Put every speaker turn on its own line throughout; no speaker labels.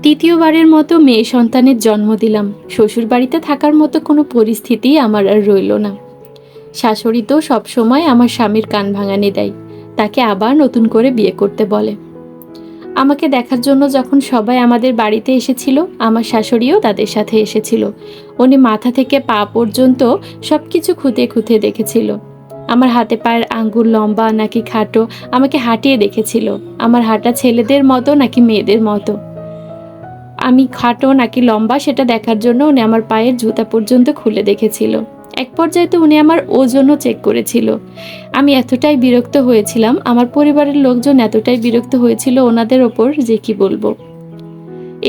তৃতীয়বারের মতো মেয়ে সন্তানের জন্ম দিলাম। শ্বশুরবাড়িতে থাকার মতো কোনো পরিস্থিতি আমার আর রইল না। শাশুড়ি তো সবসময় আমার স্বামীর কান ভাঙানি দেয়, তাকে আবার নতুন করে বিয়ে করতে বলে। আমাকে দেখার জন্য যখন সবাই আমাদের বাড়িতে এসেছিল, আমার শাশুড়িও তাদের সাথে এসেছিল। উনি মাথা থেকে পা পর্যন্ত সব কিছু খুঁতে খুঁতে দেখেছিল। আমার হাতে পায়ের আঙ্গুল লম্বা নাকি খাটো আমাকে হাঁটিয়ে দেখেছিল। আমার হাঁটা ছেলেদের মতো নাকি মেয়েদের মতো, আমি খাটো নাকি লম্বা সেটা দেখার জন্য উনি আমার পায়ের জুতা পর্যন্ত খুলে দেখেছিল। এক পর্যায়ে তো উনি আমার ওজনও চেক করেছিল। আমি এতটাই বিরক্ত হয়েছিলাম, আমার পরিবারের লোকজন এতটাই বিরক্ত হয়েছিল ওনাদের ওপর যে কি বলবো।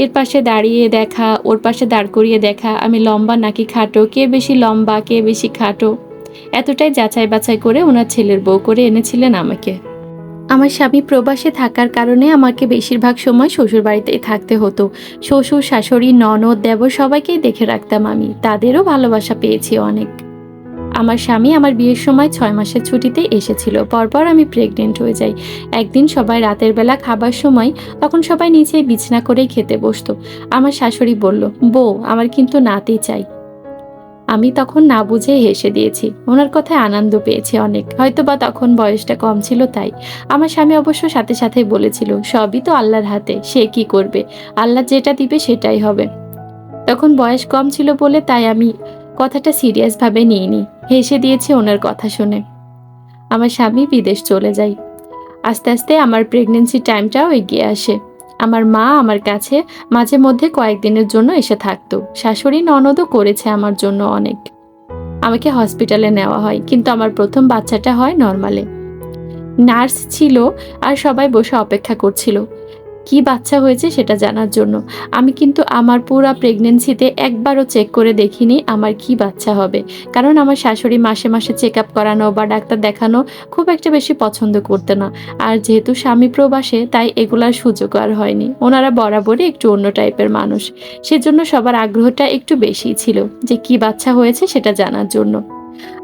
এর পাশে দাঁড়িয়ে দেখা, ওর পাশে দাঁড় করিয়ে দেখা, আমি লম্বা নাকি খাটো, কে বেশি লম্বা কে বেশি খাটো, এতটাই যাচাই বাছাই করে ওনার ছেলের বউ করে এনেছিলেন আমাকে। আমার স্বামী প্রবাসে থাকার কারণে আমাকে বেশিরভাগ সময় শ্বশুর বাড়িতেই থাকতে হতো। শ্বশুর শাশুড়ি ননদ দেবর সবাইকেই দেখে রাখতাম আমি, তাদেরও ভালোবাসা পেয়েছি অনেক। আমার স্বামী আমার বিয়ের সময় 6 মাসের ছুটিতে এসেছিল। পরপর আমি প্রেগনেন্ট হয়ে যাই। একদিন সবাই রাতের বেলা খাবার সময়, তখন সবাই নিচে বিছানা করেই খেতে বসতো। আমার শাশুড়ি বলল, বউ আমার কিন্তু নাতি চাই। আমি তখন না বুঝে হেসে দিয়েছি। ওনার কথায় আনন্দ পেয়েছি অনেক, হয়তো বা তখন বয়সটা কম ছিল তাই। আমার স্বামী অবশ্য সাথে সাথেই বলেছিল, সবই তো আল্লাহর হাতে, সে কি করবে, আল্লাহ যেটা দিবে সেটাই হবে। তখন বয়স কম ছিল বলে তাই আমি কথাটা সিরিয়াস ভাবে নিইনি, হেসে দিয়েছি ওনার কথা শুনে। আমার স্বামী বিদেশ চলে যায়। আস্তে আস্তে আমার প্রেগনেন্সি টাইমটাও এগিয়ে আসে। আমার মা আমার কাছে মাঝে মধ্যে কয়েকদিনের জন্য এসে থাকতো। শাশুড়ি ননদও করেছে আমার জন্য অনেক। আমাকে হসপিটালে নেওয়া হয়, কিন্তু আমার প্রথম বাচ্চাটা হয় নর্মালে। নার্স ছিল আর সবাই বসে অপেক্ষা করছিল কি বাচ্চা হয়েছে সেটা জানার জন্য। আমি কিন্তু আমার পুরা প্রেগনেন্সিতে একবারও চেক করে দেখিনি আমার কি বাচ্চা হবে, কারণ আমার শাশুড়ি মাসে মাসে চেক আপ করানো বা ডাক্তার দেখানো খুব একটা বেশি পছন্দ করতে না। আর যেহেতু স্বামী প্রবাসে, তাই এগুলার সুযোগ আর হয়নি। ওনারা বরাবরই একটু অন্য টাইপের মানুষ, সেজন্য সবার আগ্রহটা একটু বেশিই ছিল যে কি বাচ্চা হয়েছে সেটা জানার জন্য।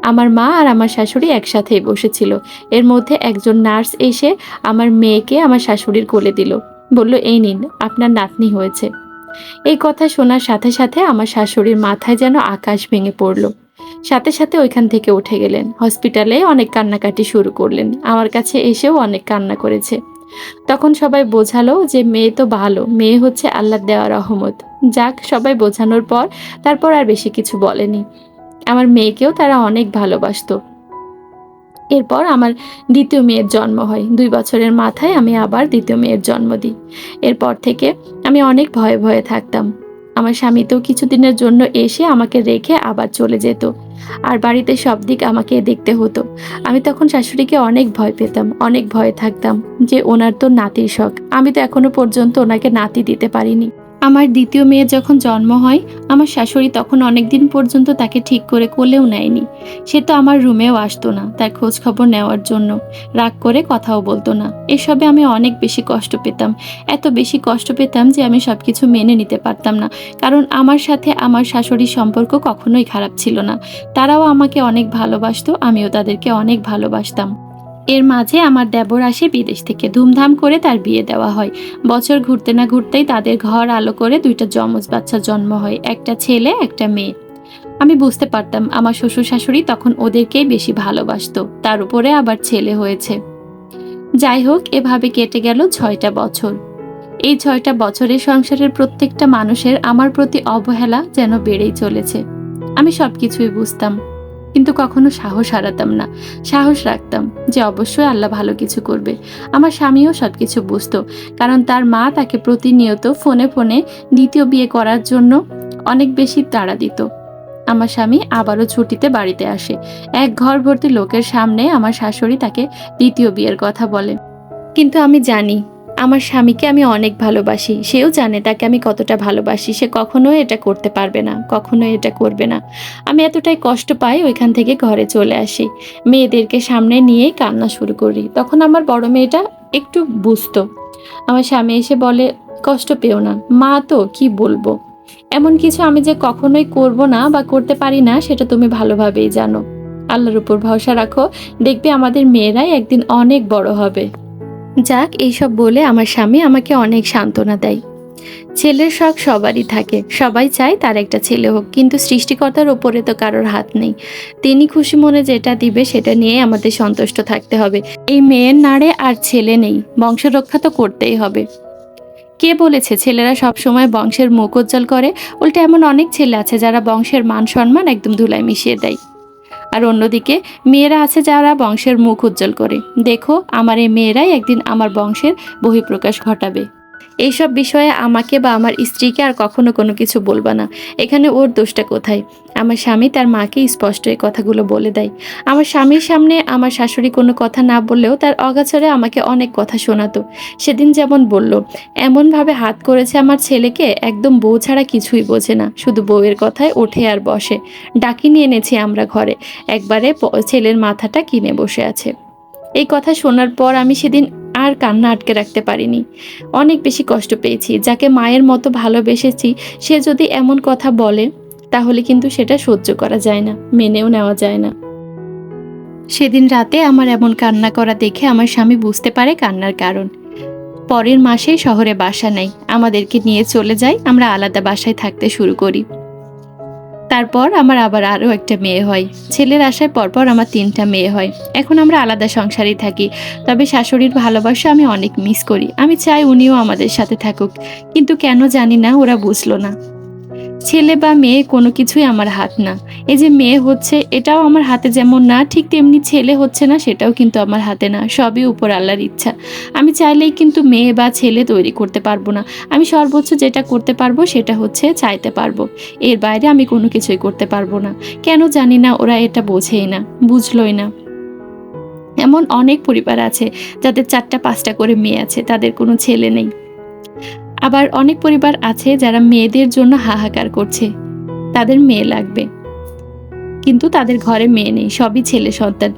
আমার মা আর আমার শাশুড়ি একসাথেই বসেছিল। এর মধ্যে একজন নার্স এসে আমার মেয়েকে আমার শাশুড়ির কোলে দিল, বলল, এই নিন আপনার নাতনি হয়েছে। এই কথা শোনার সাথে সাথে আমার শাশুড়ির মাথায় যেন আকাশ ভেঙে পড়ল। সাথে সাথে ওইখান থেকে উঠে গেলেন, হসপিটালে অনেক কান্নাকাটি শুরু করলেন। আমার কাছে এসেও অনেক কান্না করেছে। তখন সবাই বোঝালো যে মেয়ে তো ভালো, মেয়ে হচ্ছে আল্লাহর দেওয়া রহমত। যাক, সবাই বোঝানোর পর তারপর আর বেশি কিছু বলেনি। আমার মেয়েকেও তারা অনেক ভালোবাসতো। এরপর আমার দ্বিতীয় মেয়ের জন্ম হয়। 2 বছরের মাথায় আমি আবার দ্বিতীয় মেয়ের জন্ম দিই। এরপর থেকে আমি অনেক ভয়ে ভয়ে থাকতাম। আমার স্বামী তো কিছুদিনের জন্য এসে আমাকে রেখে আবার চলে যেত, আর বাড়িতে সব দিক আমাকে দেখতে হতো। আমি তখন শাশুড়িকে অনেক ভয় পেতাম, অনেক ভয়ে থাকতাম যে ওনার তো নাতির শখ, আমি তো এখনো পর্যন্ত ওনাকে নাতি দিতে পারিনি। আমার দ্বিতীয় মেয়ে যখন জন্ম হয়, আমার শাশুড়ি তখন অনেকদিন পর্যন্ত তাকে ঠিক করে কোলেও নেয়নি। সে তো আমার রুমেও আসতো না তার খোঁজ খবর নেওয়ার জন্য, রাগ করে কথাও বলতো না। এসবে আমি অনেক বেশি কষ্ট পেতাম, এত বেশি কষ্ট পেতাম যে আমি সবকিছু মেনে নিতে পারতাম না। কারণ আমার সাথে আমার শাশুড়ির সম্পর্ক কখনোই খারাপ ছিল না। তারাও আমাকে অনেক ভালোবাসতো, আমিও তাদেরকে অনেক ভালোবাসতাম। এর মাঝে আমার দেবর আসে বিদেশ থেকে, ধুমধাম করে তার বিয়ে দেওয়া হয়। বছর ঘুরতে না ঘুরতেই তাদের ঘর আলো করে 2টা যমজ বাচ্চা জন্ম হয়, একটা ছেলে একটা মেয়ে। আমি বুঝতে পারতাম আমার শ্বশুর শাশুড়ি তখন ওদেরকেই বেশি ভালোবাসতো, তার উপরে আবার ছেলে হয়েছে। যাই হোক, এভাবে কেটে গেল 6টা বছর। এই 6টা বছরের সংসারের প্রত্যেকটা মানুষের আমার প্রতি অবহেলা যেন বেড়েই চলেছে। আমি সবকিছুই বুঝতাম, কিন্তু কখনো সাহস হারাতাম না। সাহস রাখতাম যে অবশ্যই আল্লাহ ভালো কিছু করবে। আমার স্বামীও সবকিছু বুঝতো, কারণ তার মা তাকে প্রতিনিয়ত ফোনে ফোনে দ্বিতীয় বিয়ে করার জন্য অনেক বেশি তাড়া দিত। আমার স্বামী আবারও ছুটিতে বাড়িতে আসে। এক ঘর ভর্তি লোকের সামনে আমার শাশুড়ি তাকে দ্বিতীয় বিয়ের কথা বলে। কিন্তু আমি জানি আমার স্বামীকে আমি অনেক ভালোবাসি, সেও জানে তাকে আমি কতটা ভালোবাসি। সে কখনোই এটা করতে পারবে না, কখনোই এটা করবে না। আমি এতটাই কষ্ট পাই, ওইখান থেকে ঘরে চলে আসি। মেয়েদেরকে সামনে নিয়েই কান্না শুরু করি। তখন আমার বড় মেয়েটা একটু বুঝতো। আমার স্বামী এসে বলে, কষ্ট পেও না, মা তো কি বলবো, এমন কিছু আমি যে কখনোই করব না বা করতে পারি না সেটা তুমি ভালোভাবেই জানো। আল্লাহর উপর ভরসা রাখো, দেখবে আমাদের মেয়েরাই একদিন অনেক বড় হবে। যাক, এইসব বলে আমার স্বামী আমাকে অনেক সান্ত্বনা দেয়। ছেলের শখ সবারই থাকে, সবাই চায় তার একটা ছেলে হোক, কিন্তু সৃষ্টিকর্তার ওপরে তো কারোর হাত নেই। তিনি খুশি মনে যেটা দিবে সেটা নিয়ে আমাদের সন্তুষ্ট থাকতে হবে। এই মেয়ের নাড়ে আর ছেলে নেই, বংশ রক্ষা তো করতেই হবে। কে বলেছে ছেলেরা সব সময় বংশের মুখ উজ্জ্বল করে? উল্টে এমন অনেক ছেলে আছে যারা বংশের মান সম্মান একদম ধুলায় মিশিয়ে দেয়। আর অন্যদিকে মেয়েরা আছে যারা বংশের মুখ উজ্জ্বল করে। দেখো, আমার এই মেয়েরাই একদিন আমার বংশের বহিঃপ্রকাশ ঘটাবে। এইসব বিষয়ে আমাকে বা আমার স্ত্রীকে আর কখনো কোনো কিছু বলবা না। এখানে ওর দোষটা কোথায়? আমার স্বামী তার মাকে স্পষ্ট এই কথাগুলো বলে দেয়। আমার স্বামীর সামনে আমার শাশুড়ি কোনো কথা না বললেও তার অগাচরে আমাকে অনেক কথা শোনাতো। সেদিন যেমন বলল, এমনভাবে হাত করেছে আমার ছেলেকে, একদম বউ ছাড়া কিছুই বোঝে না, শুধু বউয়ের কথায় ওঠে আর বসে। ডাকিয়ে এনেছি আমরা ঘরে, একবারে ছেলের মাথাটা কিনে বসে আছে। এই কথা শোনার পর আমি সেদিন আর কান্না আটকে রাখতে পারিনি। অনেক বেশি কষ্ট পেয়েছি। যাকে মায়ের মতো ভালোবেসেছি সে যদি এমন কথা বলে, তাহলে কিন্তু সেটা সহ্য করা যায় না, মেনেও নেওয়া যায় না। সেদিন রাতে আমার এমন কান্না করা দেখে আমার স্বামী বুঝতে পারে কান্নার কারণ। পরের মাসেই শহরে বাসা নেয়, আমাদেরকে নিয়ে চলে যায়, আমরা আলাদা বাসায় থাকতে শুরু করি। তারপর আমার আবার আরও একটা মেয়ে হয়। ছেলের আশায় পরপর আমার 3টা মেয়ে হয়। এখন আমরা আলাদা সংসারেই থাকি। তবে শাশুড়ির ভালোবাসা আমি অনেক মিস করি। আমি চাই উনিও আমাদের সাথে থাকুক, কিন্তু কেন জানি না ওরা বুঝলো না। ছেলে বা মেয়ে কোনো কিছুই আমার হাত না। এই যে মেয়ে হচ্ছে এটাও আমার হাতে যেমন না, ঠিক তেমনি ছেলে হচ্ছে না সেটাও কিন্তু আমার হাতে না। সবই উপর আল্লাহর ইচ্ছা। আমি চাইলেই কিন্তু মেয়ে বা ছেলে তৈরি করতে পারবো না। আমি সর্বোচ্চ যেটা করতে পারবো সেটা হচ্ছে চাইতে পারবো। এর বাইরে আমি কোনো কিছুই করতে পারবো না। কেন জানি না ওরা এটা বোঝেই না, বুঝলোই না। এমন অনেক পরিবার আছে যাদের 4টা 5টা করে মেয়ে আছে, তাদের কোনো ছেলে নেই। আবার অনেক পরিবার আছে যারা মেয়েদের জন্য হাহাকার করছে, তাদের মেয়ে লাগবে, কিন্তু তাদের ঘরে মেয়ে নেই, সবই ছেলে সন্তান।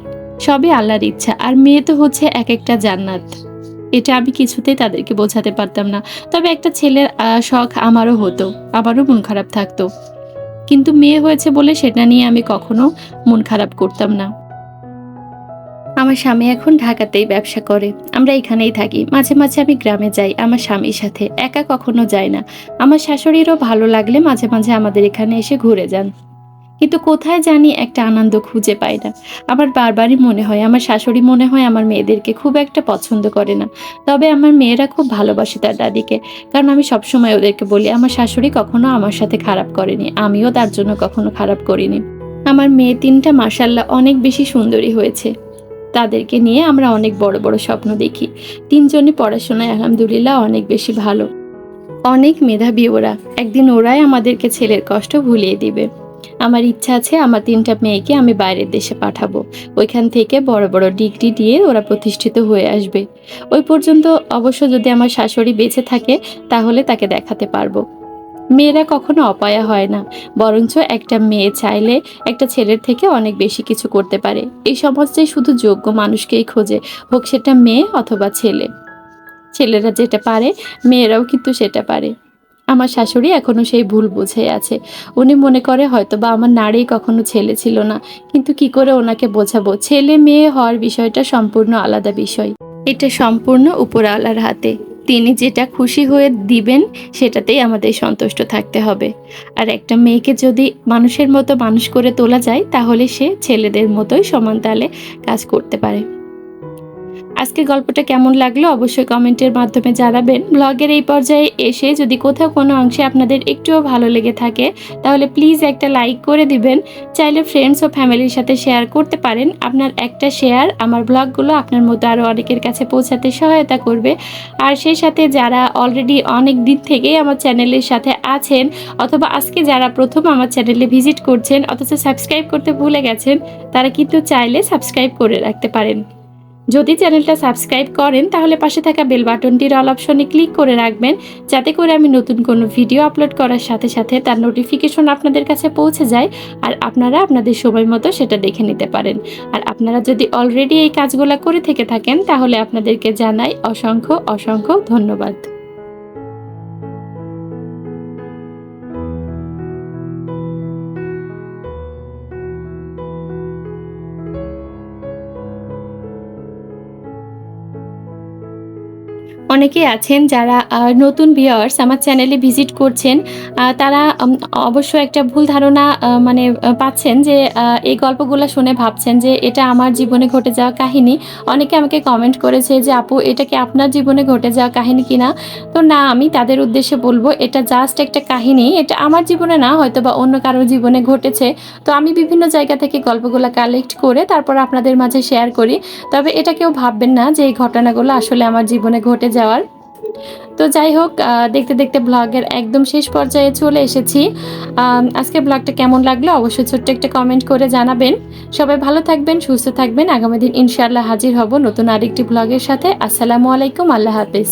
সবই আল্লাহর ইচ্ছা। আর মেয়ে তো হচ্ছে এক একটা জান্নাত। এটা আমি কিছুতেই তাদেরকে বোঝাতে পারতাম না। তবে একটা ছেলের শখ আমারও হতো, আমারও মন খারাপ থাকতো, কিন্তু মেয়ে হয়েছে বলে সেটা নিয়ে আমি কখনো মন খারাপ করতাম না। আমার স্বামী এখন ঢাকাতেই ব্যবসা করে, আমরা এখানেই থাকি। মাঝে মাঝে আমি গ্রামে যাই আমার স্বামীর সাথে, একা কখনো যাই না। আমার শাশুড়িরও ভালো লাগলে মাঝে মাঝে আমাদের এখানে এসে ঘুরে যান, কিন্তু কোথায় জানি একটা আনন্দ খুঁজে পাই না। আমার বারবারই মনে হয় আমার শাশুড়ি মনে হয় আমার মেয়েদেরকে খুব একটা পছন্দ করে না। তবে আমার মেয়েরা খুব ভালোবাসে তার দাদিকে, কারণ আমি সবসময় ওদেরকে বলি আমার শাশুড়ি কখনো আমার সাথে খারাপ করেনি, আমিও তার জন্য কখনো খারাপ করিনি। আমার মেয়ে 3টা মাশাআল্লাহ অনেক বেশি সুন্দরী হয়েছে। তাদেরকে নিয়ে আমরা অনেক বড় বড় স্বপ্ন দেখি। 3জনই পড়াশোনায় আলহামদুলিল্লাহ অনেক বেশি ভালো, অনেক মেধাবী ওরা। একদিন ওরাই আমাদেরকে ছেলের কষ্ট ভুলিয়ে দিবে। আমার ইচ্ছা আছে আমার 3টা মেয়েকে আমি বাইরের দেশে পাঠাবো। ওইখান থেকে বড় বড় ডিগ্রি দিয়ে ওরা প্রতিষ্ঠিত হয়ে আসবে। ওই পর্যন্ত অবশ্য যদি আমার শাশুড়ি বেঁচে থাকে তাহলে তাকে দেখাতে পারবো। মেয়েরা কখনো অপায়া হয় না, বরঞ্চ একটা মেয়ে চাইলে একটা ছেলের থেকে অনেক বেশি কিছু করতে পারে। এই সমাজটাই শুধু যোগ্য মানুষকেই খোঁজে, হোক সেটা মেয়ে অথবা ছেলে। ছেলেরা যেটা পারে মেয়েরাও কিন্তু সেটা পারে। আমার শাশুড়ি এখনো সেই ভুল বুঝে আছে। উনি মনে করে হয়তোবা আমার নাড়েই কখনো ছেলে ছিল না, কিন্তু কি করে ওনাকে বোঝাবো? ছেলে মেয়ে হওয়ার বিষয়টা সম্পূর্ণ আলাদা বিষয়। এটা সম্পূর্ণ উপরওয়ালার হাতে। তিনি যেটা খুশি হয়ে দিবেন সেটাতেই আমাদের সন্তুষ্ট থাকতে হবে। আর একটা মেয়েকে যদি মানুষের মতো মানুষ করে তোলা যায় তাহলে সে ছেলেদের মতোই সমান তালে কাজ করতে পারে। আজকের গল্পটা কেমন লাগলো অবশ্যই কমেন্টের মাধ্যমে জানাবেন। ব্লগের এই পর্যায়ে এসে যদি কোথাও কোনো অংশে আপনাদের একটুও ভালো লেগে থাকে তাহলে প্লিজ একটা লাইক করে দিবেন। চাইলে ফ্রেন্ডস ও ফ্যামিলির সাথে শেয়ার করতে পারেন। আপনার একটা শেয়ার আমার ব্লগগুলো আপনার মতো আরও অনেকের কাছে পৌঁছাতে সহায়তা করবে। আর সেই সাথে যারা অলরেডি অনেক দিন থেকেই আমার চ্যানেলের সাথে আছেন, অথবা আজকে যারা প্রথম আমার চ্যানেলে ভিজিট করছেন অথচ সাবস্ক্রাইব করতে ভুলে গেছেন, তারা কিন্তু চাইলে সাবস্ক্রাইব করে রাখতে পারেন। যদি চ্যানেলটা সাবস্ক্রাইব করেন তাহলে পাশে থাকা বেল বাটনটির অল অপশনে ক্লিক করে রাখবেন, যাতে করে আমি নতুন কোনো ভিডিও আপলোড করার সাথে সাথে তার নোটিফিকেশন আপনাদের কাছে পৌঁছে যায় আর আপনারা আপনাদের সময় মতো সেটা দেখে নিতে পারেন। আর আপনারা যদি অলরেডি এই কাজগুলো করে থেকে থাকেন তাহলে আপনাদেরকে জানাই অসংখ্য অসংখ্য ধন্যবাদ। অনেক অনেকেই আছেন যারা নতুন ভিউয়ার্স আমার চ্যানেলে ভিজিট করছেন। তারা অবশ্যই একটা ভুল ধারণা মানে পাচ্ছেন যে এই গল্পগুলো শুনে ভাবছেন যে এটা আমার জীবনে ঘটে যাওয়া কাহিনী। অনেকে আমাকে কমেন্ট করেছে যে, "আপু এটা কি আপনার জীবনে ঘটে যাওয়া কাহিনী কিনা?" তো না, আমি তাদের উদ্দেশ্যে বলব এটা জাস্ট একটা কাহিনী। এটা আমার জীবনে না, হয়তোবা অন্য কারো জীবনে ঘটেছে। তো আমি বিভিন্ন জায়গা থেকে গল্পগুলা কালেক্ট করে তারপর আপনাদের মাঝে শেয়ার করি। তবে এটা কেউ ভাববেন না যে এই ঘটনাগুলো আসলে আমার জীবনে ঘটে যাওয়ার। তো যাই হোক, দেখতে, দেখতে ব্লগের একদম শেষ পর্যায়ে চলে এসেছি। আজকের ব্লগটা কেমন লাগলো অবশ্যই ছোট্ট একটা কমেন্ট করে জানাবেন। সবাই ভালো থাকবেন, সুস্থ থাকবেন। আগামী দিন ইনশাআল্লাহ হাজির হব নতুন আরেকটি ব্লগের সাথে। আসসালামু আলাইকুম, আল্লাহ হাফেজ।